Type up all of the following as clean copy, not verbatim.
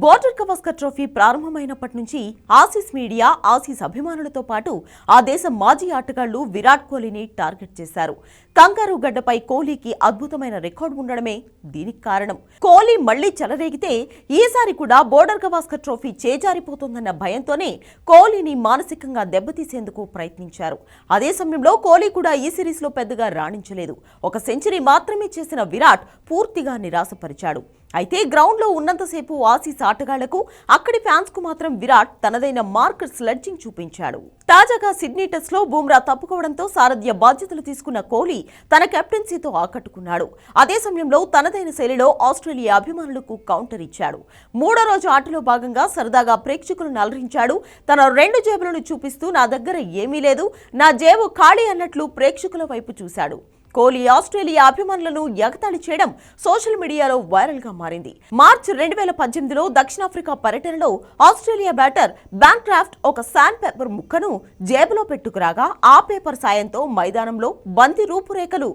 Border Gavaskar trophy ప్రారంభమైనప్పటి నుంచి Aussies media, Aussies అభిమానులతో పాటు ఆ దేశ మాజీ ఆటగాళ్లు విరాట్ కోహ్లీని టార్గెట్ చేశారు. కంగారు గడ్డపై కోహ్లీకి అద్భుతమైన రికార్డు ఉండడమే దీనికి కారణం. కోహ్లీ మళ్లీ చెలరేగితే ఈసారి కూడా బోర్డర్ గవాస్కర్ ట్రోఫీ చేజారిపోతుందన్న భయంతోనే కోహ్లీని మానసికంగా దెబ్బతీసేందుకు ప్రయత్నించారు. అదే సమయంలో కోహ్లీ కూడా ఈ సిరీస్లో పెద్దగా రాణించలేదు. ఒక సెంచరీ మాత్రమే చేసిన విరాట్ పూర్తిగా నిరాశపరిచాడు. అయితే గ్రౌండ్లో ఉన్నంతసేపు ఆసీస్ ఆటగాళ్లకు, అక్కడి ఫ్యాన్స్ కు మాత్రం విరాట్ తనదైన మార్కర్ స్లెడ్జింగ్ చూపించాడు. తాజాగా సిడ్నీ టెస్ట్లో బుమ్రా తప్పుకోవడంతో సారథ్య బాధ్యతలు తీసుకున్న కోహ్లీ తన కెప్టెన్సీతో ఆకట్టుకున్నాడు. అదే సమయంలో తనదైన శైలిలో ఆస్ట్రేలియా అభిమానులకు కౌంటర్ ఇచ్చాడు. మూడో రోజు ఆటలో భాగంగా సరదాగా ప్రేక్షకులను అలరించాడు. తన 2 జేబులను చూపిస్తూ నా దగ్గర ఏమీ లేదు, నా జేబు ఖాళీ అన్నట్లు ప్రేక్షకుల వైపు చూశాడు. కోహ్లీ ఆస్ట్రేలియా అభిమానులను ఎగతాళి చేయడం సోషల్ మీడియాలో వైరల్ గా మారింది. మార్చి 2018లో దక్షిణాఫ్రికా పర్యటనలో ఆస్ట్రేలియా బ్యాటర్ బ్యాన్క్రాఫ్ట్ ఒక శాండ్ పేపర్ ముక్కను జేబులో పెట్టుకురాగా ఆ పేపర్ సాయంతో మైదానంలో బంతి రూపురేఖలు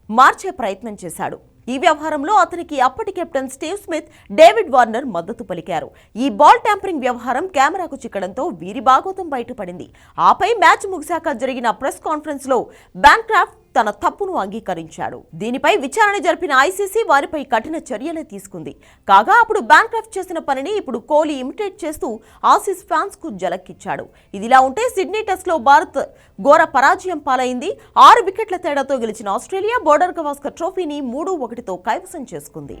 మార్చే ప్రయత్నం చేశాడు. ఈ వ్యవహారంలో అతనికి అప్పటి captain Steve Smith, David Warner మద్దతు పలికారు. ఈ బాల్ ట్యాంపరింగ్ వ్యవహారం కెమెరాకు చిక్కడంతో వీరి బాగోతం బయటపడింది. ఆపై మ్యాచ్ ముగిశాక జరిగిన ప్రెస్ కాన్ఫరెన్స్ లో బ్యాన్క్రాఫ్ట్ తన తప్పును అంగీకరించాడు. దీనిపై విచారణ జరిపిన ఐసీసీ వారిపై కఠిన చర్యలే తీసుకుంది. కాగా అప్పుడు బ్యాన్క్రాఫ్ట్ చేసిన పనిని ఇప్పుడు కోహ్లీ ఇమిటేట్ చేస్తూ ఆసీస్ ఫ్యాన్స్ కు జలక్కిచ్చాడు. ఇదిలా ఉంటే సిడ్నీ టెస్ట్ లో భారత్ ఘోర పరాజయం పాలైంది. 6 వికెట్ల తేడాతో గెలిచిన ఆస్ట్రేలియా బోర్డర్ గవాస్కర్ ట్రోఫీని 3-1తో కైవసం చేసుకుంది.